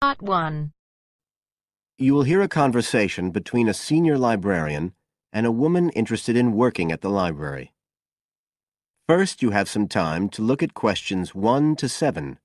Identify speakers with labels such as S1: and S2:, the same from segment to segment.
S1: Part 1.
S2: You will hear a conversation between a senior librarian and a woman interested in working at the library. First, you have some time to look at questions 1 to 7.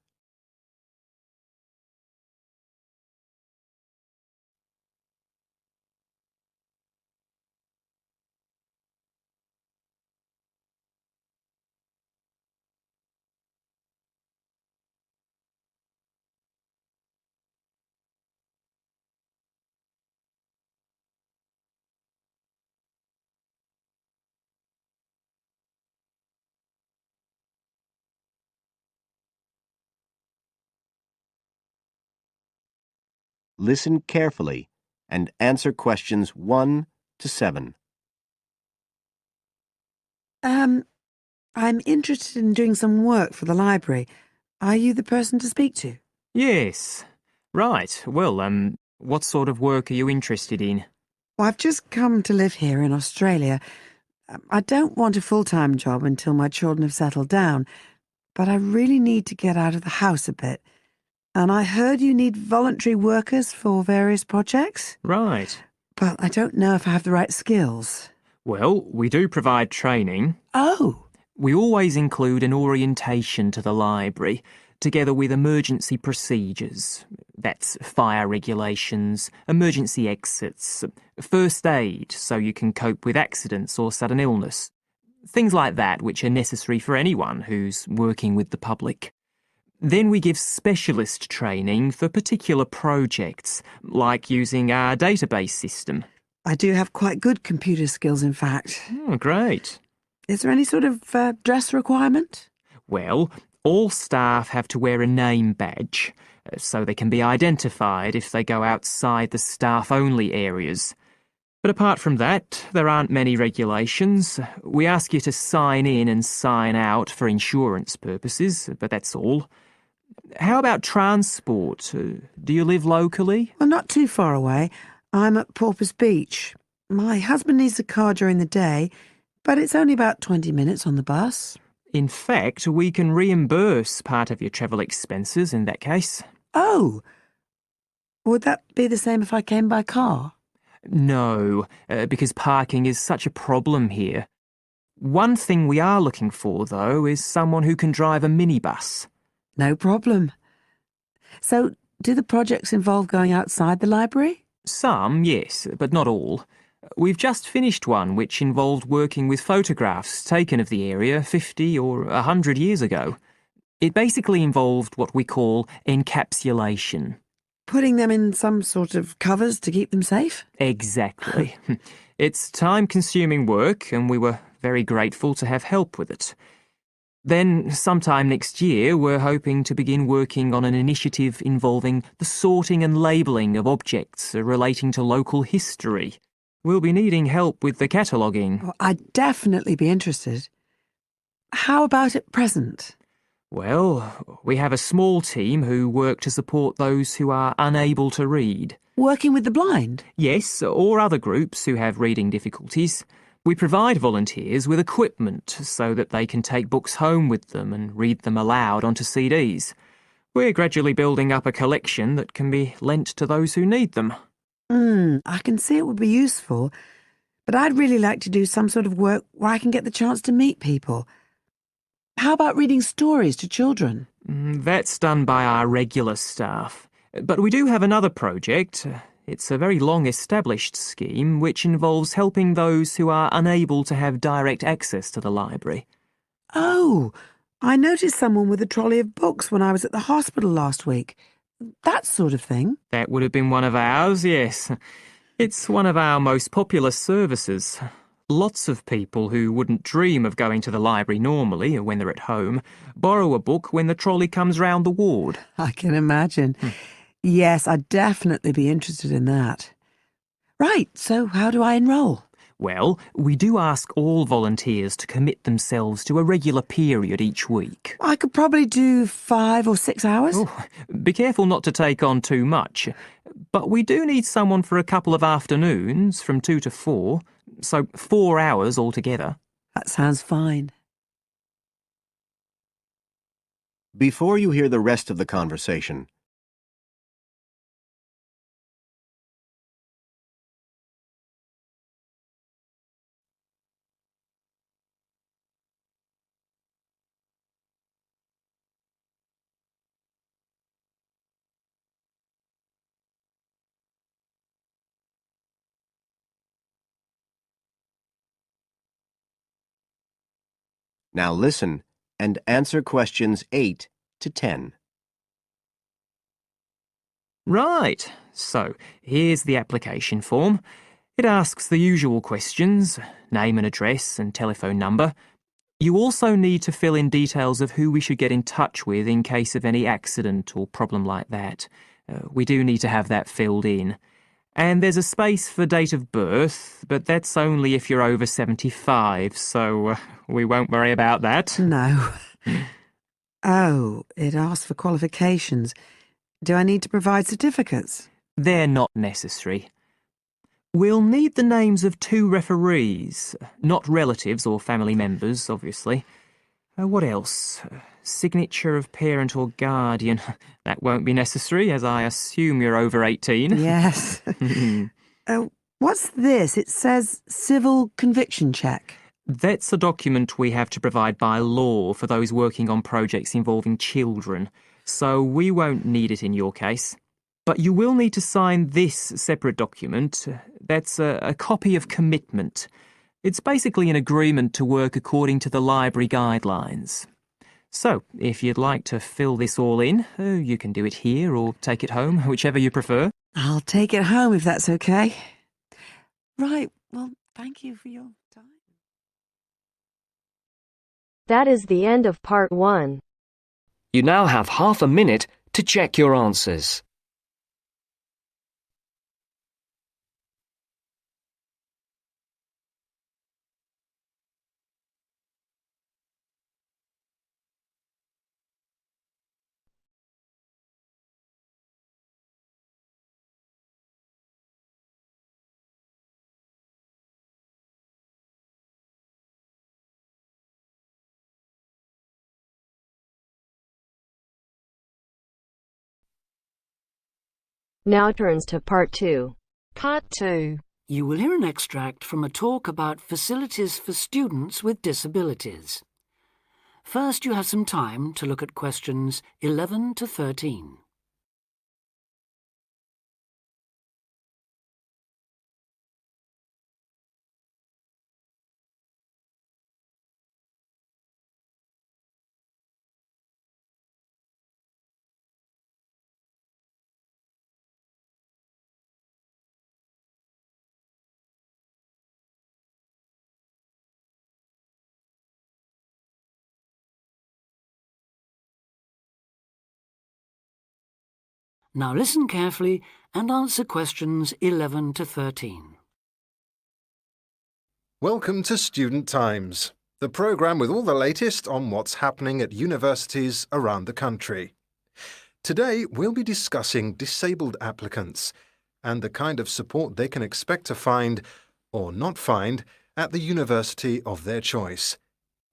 S2: Listen carefully and answer questions 1 to 7.
S3: I'm interested in doing some work for the library. Are you the person to speak to?
S4: Yes. Right. Well, what sort of work are you interested in?
S3: Well, I've just come to live here in Australia. I don't want a full-time job until my children have settled down, but I really need to get out of the house a bit. And I heard you need voluntary workers for various projects,
S4: Right.
S3: but I don't know if I have the right skills.
S4: Well, we do provide training.
S3: Oh,
S4: We always include an orientation to the library, together with emergency procedures. That's fire regulations, emergency exits, first aid so you can cope with accidents or sudden illness. Things like that which are necessary for anyone who's working with the public. Then we give specialist training for particular projects, like using our database system.
S3: I do have quite good computer skills, in fact.
S4: Oh, great.
S3: Is there any sort of dress requirement?
S4: Well, all staff have to wear a name badge, so they can be identified if they go outside the staff-only areas. But apart from that, there aren't many regulations. We ask you to sign in and sign out for insurance purposes, but that's all. How about transport? Do you live locally?
S3: Well, not too far away. I'm at Porpoise Beach. My husband needs a car during the day, but it's only about 20 minutes on the bus.
S4: In fact, we can reimburse part of your travel expenses in that case.
S3: Oh, would that be the same if I came by car?
S4: No, because parking is such a problem here. One thing we are looking for, though, is someone who can drive a minibus.
S3: No problem. So, do the projects involve going outside the library?
S4: Some, yes, but not all. We've just finished one which involved working with photographs taken of the area 50 or 100 years ago. It basically involved what we call encapsulation.
S3: Putting them in some sort of covers to keep them safe?
S4: Exactly. It's time-consuming work, and we were very grateful to have help with it. Then, sometime next year, we're hoping to begin working on an initiative involving the sorting and labelling of objects relating to local history. We'll be needing help with the cataloguing.
S3: Oh, I'd definitely be interested. How about at present?
S4: Well, we have a small team who work to support those who are unable to read.
S3: Working with the blind?
S4: Yes, or other groups who have reading difficulties. We provide volunteers with equipment so that they can take books home with them and read them aloud onto CDs. We're gradually building up a collection that can be lent to those who need them.
S3: I can see it would be useful, but I'd really like to do some sort of work where I can get the chance to meet people. How about reading stories to children?
S4: That's done by our regular staff. But we do have another project. It's a very long-established scheme which involves helping those who are unable to have direct access to the library.
S3: Oh, I noticed someone with a trolley of books when I was at the hospital last week. That sort of thing.
S4: That would have been one of ours, yes. It's one of our most popular services. Lots of people who wouldn't dream of going to the library normally when they're at home borrow a book when the trolley comes round the ward.
S3: I can imagine. Yes, I'd definitely be interested in that. Right, so how do I enrol?
S4: Well, we do ask all volunteers to commit themselves to a regular period each week.
S3: I could probably do 5 or 6 hours.
S4: Oh, be careful not to take on too much. But we do need someone for a couple of afternoons from 2 to 4, so 4 hours altogether.
S3: That sounds fine.
S2: Before you hear the rest of the conversation, Now listen and answer questions 8 to 10.
S4: Right, so here's the application form. It asks the usual questions, name and address and telephone number. You also need to fill in details of who we should get in touch with in case of any accident or problem like that. We do need to have that filled in. And there's a space for date of birth, but that's only if you're over 75, so we won't worry about that.
S3: No. Oh, it asks for qualifications. Do I need to provide certificates?
S4: They're not necessary. We'll need the names of 2 referees, not relatives or family members, obviously. What else? Signature of parent or guardian. That won't be necessary, as I assume you're over 18.
S3: Yes. What's this? It says civil conviction check.
S4: That's a document we have to provide by law for those working on projects involving children, so we won't need it in your case. But you will need to sign this separate document. That's a copy of commitment. It's basically an agreement to work according to the library guidelines. So, if you'd like to fill this all in, you can do it here or take it home, whichever you prefer.
S3: I'll take it home if that's okay. Right, well, thank you for your time.
S1: That is the end of part 1.
S5: You now have half a minute to check your answers.
S1: Now turns to part 2.
S6: Part 2.
S7: You will hear an extract from a talk about facilities for students with disabilities. First, you have some time to look at questions 11 to 13. Now listen carefully and answer questions 11 to 13.
S8: Welcome to Student Times, the programme with all the latest on what's happening at universities around the country. Today we'll be discussing disabled applicants and the kind of support they can expect to find, or not find, at the university of their choice.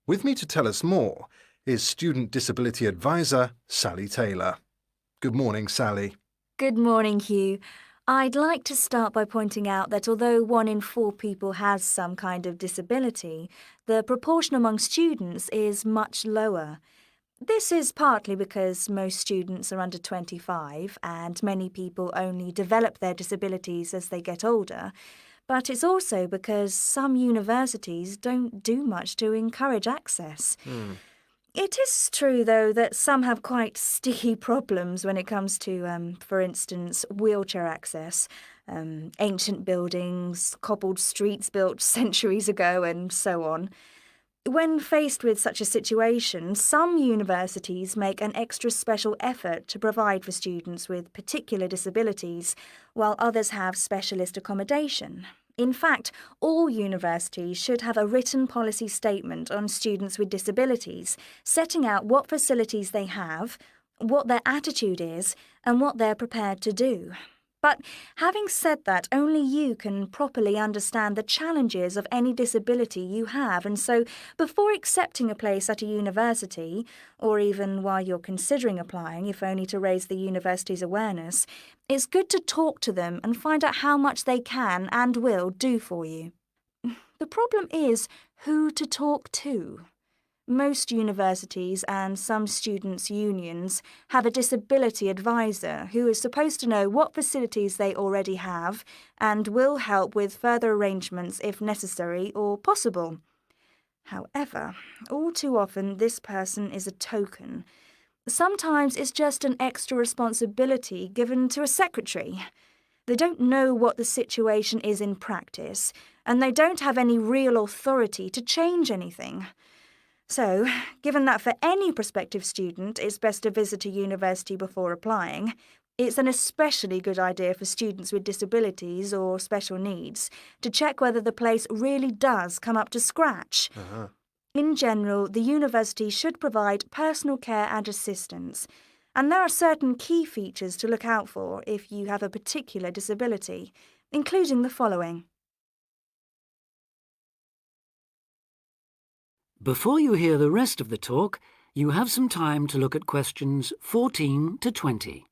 S8: With me to tell us more is Student Disability Advisor Sally Taylor. Good morning, Sally.
S9: Good morning, Hugh. I'd like to start by pointing out that although 1 in 4 people has some kind of disability, the proportion among students is much lower. This is partly because most students are under 25 and many people only develop their disabilities as they get older, but it's also because some universities don't do much to encourage access. It is true, though, that some have quite sticky problems when it comes to, for instance, wheelchair access, ancient buildings, cobbled streets built centuries ago, and so on. When faced with such a situation, some universities make an extra special effort to provide for students with particular disabilities, while others have specialist accommodation. In fact, all universities should have a written policy statement on students with disabilities, setting out what facilities they have, what their attitude is, and what they're prepared to do. But having said that, only you can properly understand the challenges of any disability you have, and so before accepting a place at a university, or even while you're considering applying, if only to raise the university's awareness, it's good to talk to them and find out how much they can and will do for you. The problem is who to talk to. Most universities and some students' unions have a disability advisor who is supposed to know what facilities they already have and will help with further arrangements if necessary or possible. However, all too often this person is a token. Sometimes it's just an extra responsibility given to a secretary. They don't know what the situation is in practice, and they don't have any real authority to change anything. So, given that for any prospective student it's best to visit a university before applying, it's an especially good idea for students with disabilities or special needs to check whether the place really does come up to scratch. In general, the university should provide personal care and assistance, and there are certain key features to look out for if you have a particular disability, including the following.
S7: Before you hear the rest of the talk, you have some time to look at questions 14 to 20.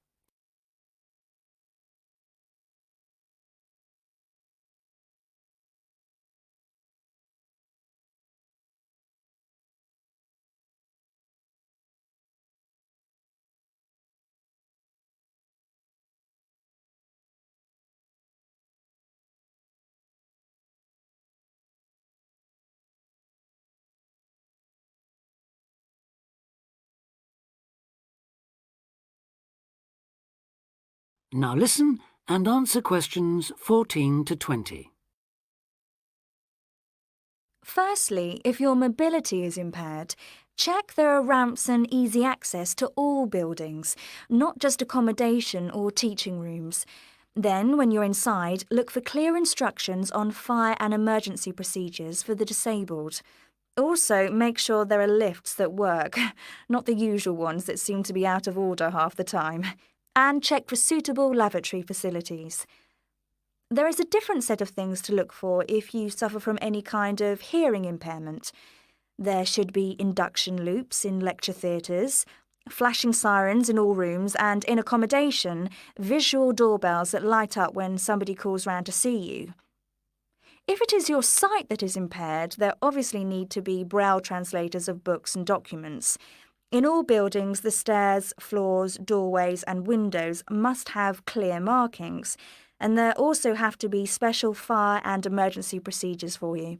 S7: Now listen and answer questions 14 to 20.
S9: Firstly, if your mobility is impaired, check there are ramps and easy access to all buildings, not just accommodation or teaching rooms. Then, when you're inside, look for clear instructions on fire and emergency procedures for the disabled. Also, make sure there are lifts that work, not the usual ones that seem to be out of order half the time. And check for suitable lavatory facilities. There is a different set of things to look for if you suffer from any kind of hearing impairment. There should be induction loops in lecture theatres, flashing sirens in all rooms, and in accommodation, visual doorbells that light up when somebody calls round to see you. If it is your sight that is impaired, there obviously need to be braille translators of books and documents. In all buildings, the stairs, floors, doorways and windows must have clear markings, and there also have to be special fire and emergency procedures for you.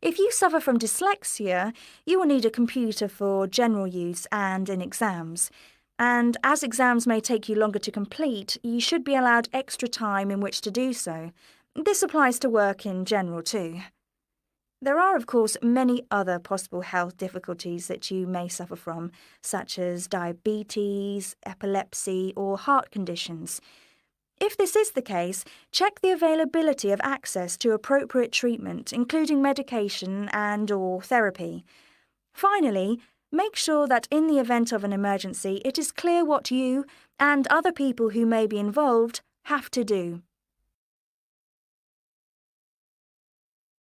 S9: If you suffer from dyslexia, you will need a computer for general use and in exams. And as exams may take you longer to complete, you should be allowed extra time in which to do so. This applies to work in general too. There are, of course, many other possible health difficulties that you may suffer from, such as diabetes, epilepsy, or heart conditions. If this is the case, check the availability of access to appropriate treatment, including medication and/or therapy. Finally, make sure that in the event of an emergency, it is clear what you and other people who may be involved have to do.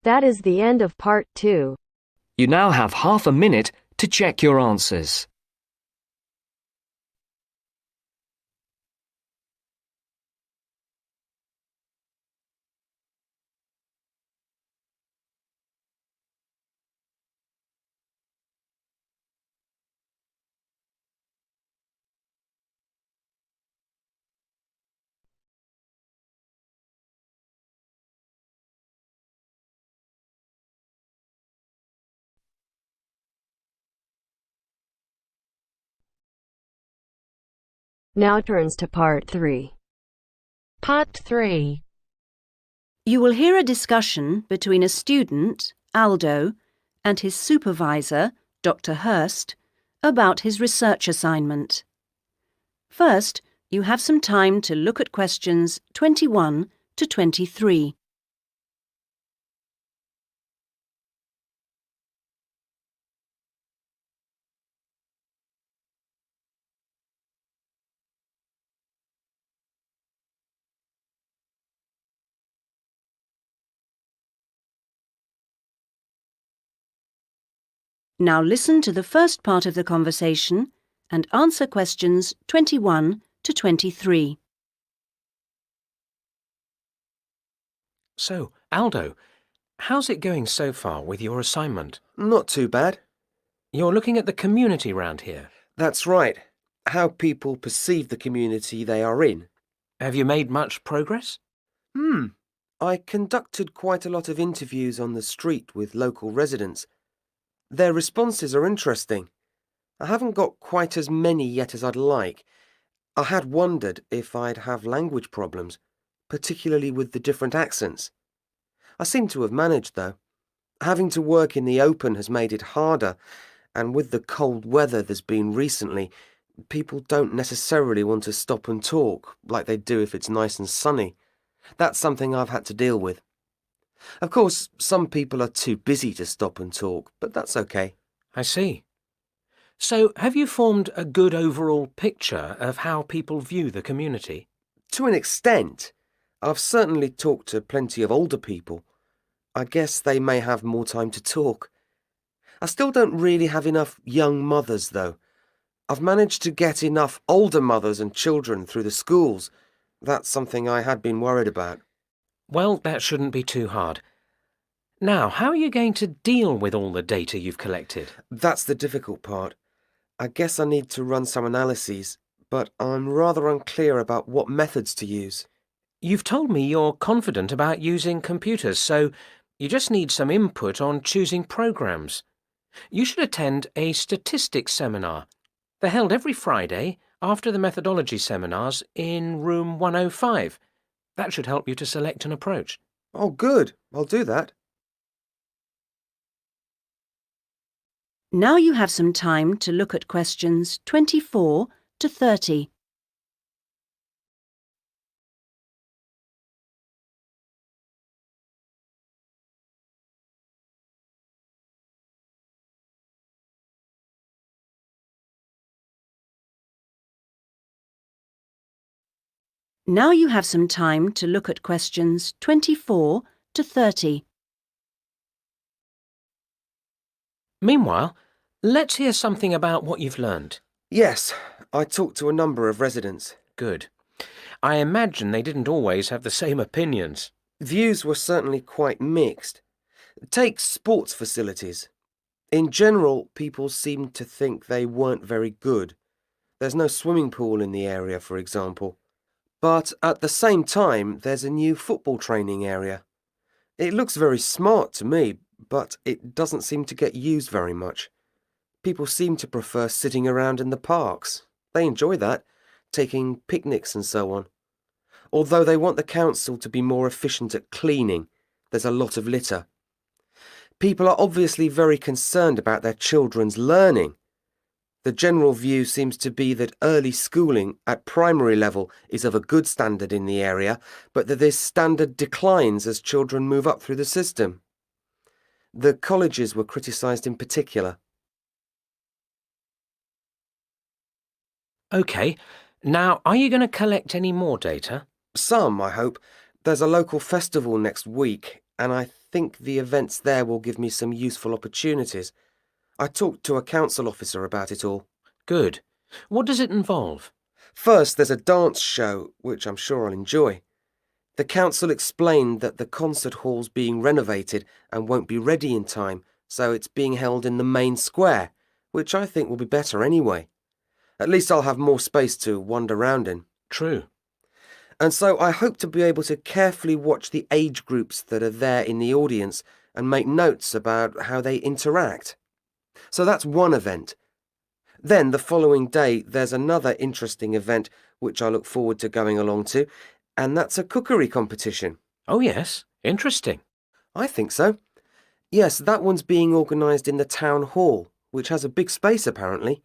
S1: That is the end of part 2.
S5: You now have half a minute to check your answers.
S1: Now turns to part 3.
S6: Part 3.
S10: You will hear a discussion between a student, Aldo, and his supervisor, Dr. Hurst, about his research assignment. First, you have some time to look at questions 21 to 23. Now listen to the first part of the conversation and answer questions 21 to 23.
S11: So, Aldo, how's it going so far with your assignment?
S12: Not too bad.
S11: You're looking at the community round here.
S12: That's right. How people perceive the community they are in.
S11: Have you made much progress?
S12: I conducted quite a lot of interviews on the street with local residents. Their responses are interesting. I haven't got quite as many yet as I'd like. I had wondered if I'd have language problems, particularly with the different accents. I seem to have managed, though. Having to work in the open has made it harder, and with the cold weather there's been recently, people don't necessarily want to stop and talk like they do if it's nice and sunny. That's something I've had to deal with. Of course, some people are too busy to stop and talk, but that's okay.
S11: I see. So, have you formed a good overall picture of how people view the community?
S12: To an extent. I've certainly talked to plenty of older people. I guess they may have more time to talk. I still don't really have enough young mothers, though. I've managed to get enough older mothers and children through the schools. That's something I had been worried about.
S11: Well, that shouldn't be too hard. Now, how are you going to deal with all the data you've collected?
S12: That's the difficult part. I guess I need to run some analyses, but I'm rather unclear about what methods to use.
S11: You've told me you're confident about using computers, so you just need some input on choosing programs. You should attend a statistics seminar. They're held every Friday after the methodology seminars in room 105. That should help you to select an approach.
S12: Oh, good. I'll do that.
S10: Now you have some time to look at questions 24 to 30. Now you have some time to look at questions 24 to 30.
S11: Meanwhile, let's hear something about what you've learned.
S12: Yes, I talked to a number of residents.
S11: Good. I imagine they didn't always have the same opinions.
S12: Views were certainly quite mixed. Take sports facilities. In general, people seemed to think they weren't very good. There's no swimming pool in the area, for example. But at the same time, there's a new football training area. It looks very smart to me, but it doesn't seem to get used very much. People seem to prefer sitting around in the parks. They enjoy that, taking picnics and so on. Although they want the council to be more efficient at cleaning, there's a lot of litter. People are obviously very concerned about their children's learning. The general view seems to be that early schooling at primary level is of a good standard in the area, but that this standard declines as children move up through the system. The colleges were criticised in particular.
S11: OK, now are you going to collect any more data?
S12: Some, I hope. There's a local festival next week, and I think the events there will give me some useful opportunities. I talked to a council officer about it all.
S11: Good. What does it involve?
S12: First, there's a dance show, which I'm sure I'll enjoy. The council explained that the concert hall's being renovated and won't be ready in time, so it's being held in the main square, which I think will be better anyway. At least I'll have more space to wander around in.
S11: True.
S12: And so I hope to be able to carefully watch the age groups that are there in the audience and make notes about how they interact. So that's one event. Then the following day there's another interesting event which I look forward to going along to, and that's a cookery competition.
S11: Oh yes, interesting.
S12: I think so. Yes, that one's being organised in the town hall, which has a big space apparently.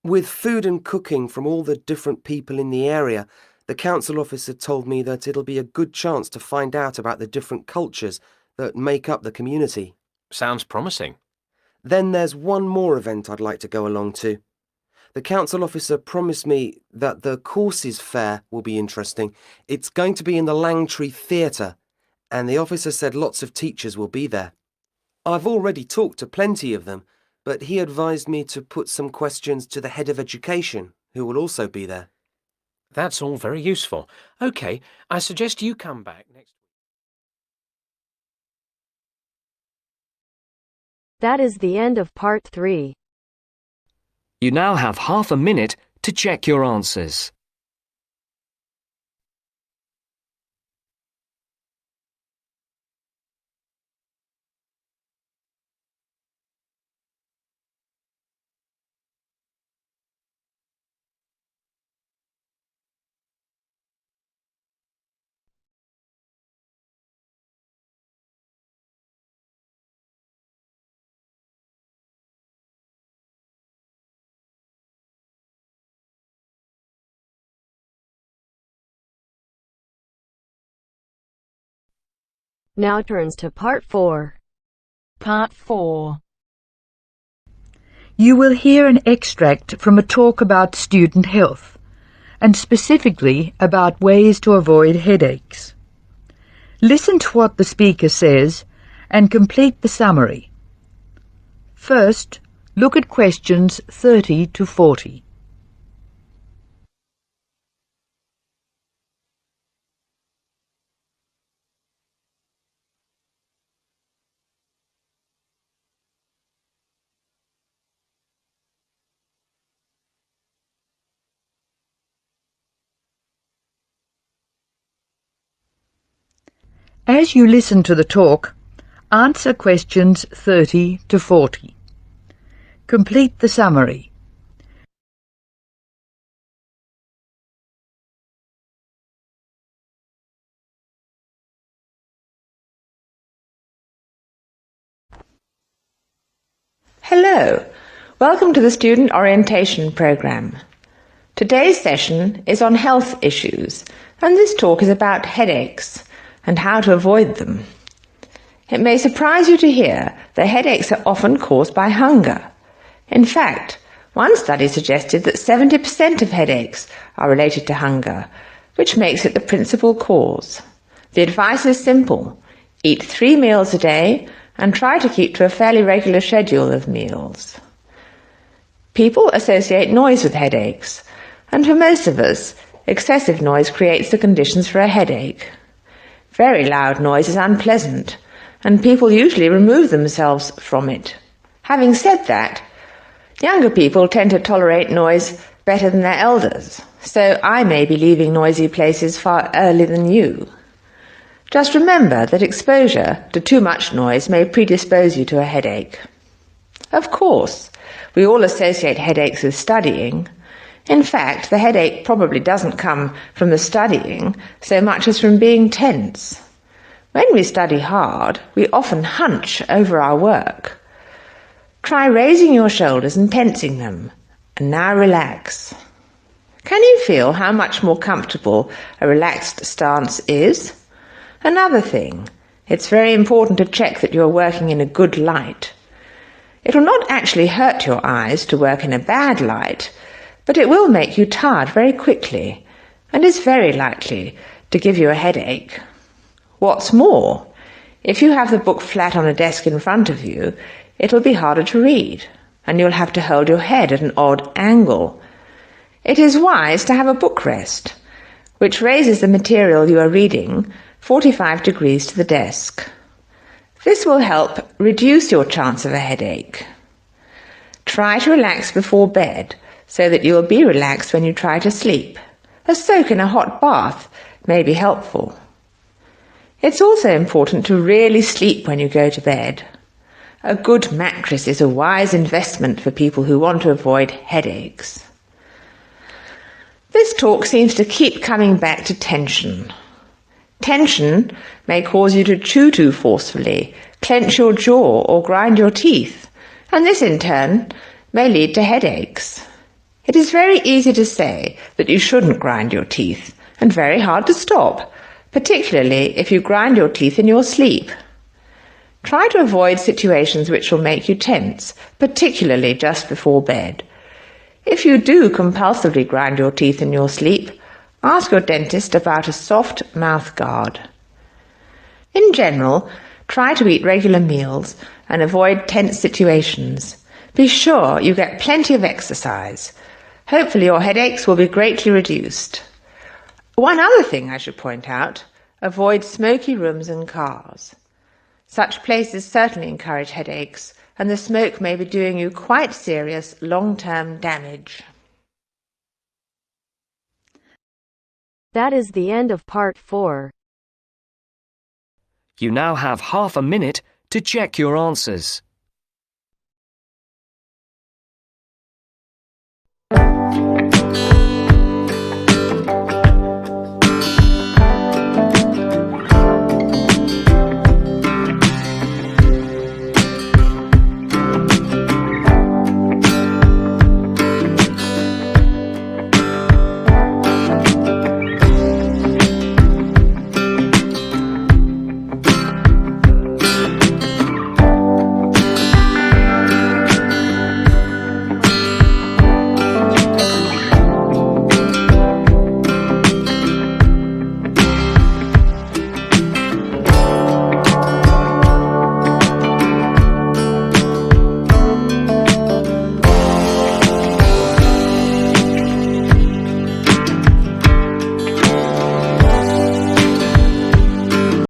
S12: With food and cooking from all the different people in the area, the council officer told me that it'll be a good chance to find out about the different cultures that make up the community.
S11: Sounds promising.
S12: Then there's one more event I'd like to go along to. The council officer promised me that the courses fair will be interesting. It's going to be in the Langtree Theatre, and the officer said lots of teachers will be there. I've already talked to plenty of them, but he advised me to put some questions to the head of education, who will also be there.
S11: That's all very useful. OK, I suggest you come back next week.
S1: That is the end of part 3.
S5: You now have half a minute to check your answers.
S1: Now turns to Part 4.
S6: Part 4.
S13: You will hear an extract from a talk about student health, and specifically about ways to avoid headaches. Listen to what the speaker says and complete the summary. First, look at questions 30 to 40. As you listen to the talk, answer questions 30 to 40. Complete the summary.
S14: Hello, welcome to the Student Orientation Programme. Today's session is on health issues, and this talk is about headaches and how to avoid them. It may surprise you to hear that headaches are often caused by hunger. In fact, one study suggested that 70% of headaches are related to hunger, which makes it the principal cause. The advice is simple: eat 3 meals a day and try to keep to a fairly regular schedule of meals. People associate noise with headaches, and for most of us, excessive noise creates the conditions for a headache. Very loud noise is unpleasant, and people usually remove themselves from it. Having said that, younger people tend to tolerate noise better than their elders, so I may be leaving noisy places far earlier than you. Just remember that exposure to too much noise may predispose you to a headache. Of course, we all associate headaches with studying. In fact, the headache probably doesn't come from the studying so much as from being tense. When we study hard, we often hunch over our work. Try raising your shoulders and tensing them, and now relax. Can you feel how much more comfortable a relaxed stance is? Another thing, it's very important to check that you're working in a good light. It will not actually hurt your eyes to work in a bad light, but it will make you tired very quickly and is very likely to give you a headache. What's more, if you have the book flat on a desk in front of you, it'll be harder to read, and you'll have to hold your head at an odd angle. It is wise to have a book rest, which raises the material you are reading 45 degrees to the desk. This will help reduce your chance of a headache. Try to relax before bed so that you will be relaxed when you try to sleep. A soak in a hot bath may be helpful. It's also important to really sleep when you go to bed. A good mattress is a wise investment for people who want to avoid headaches. This talk seems to keep coming back to tension. Tension may cause you to chew too forcefully, clench your jaw or grind your teeth, and this in turn may lead to headaches. It is very easy to say that you shouldn't grind your teeth, and very hard to stop, particularly if you grind your teeth in your sleep. Try to avoid situations which will make you tense, particularly just before bed. If you do compulsively grind your teeth in your sleep, ask your dentist about a soft mouth guard. In general, try to eat regular meals and avoid tense situations. Be sure you get plenty of exercise. Hopefully your headaches will be greatly reduced. One other thing I should point out, avoid smoky rooms and cars. Such places certainly encourage headaches, and the smoke may be doing you quite serious long-term damage.
S1: That is the end of Part 4.
S5: You now have half a minute to check your answers.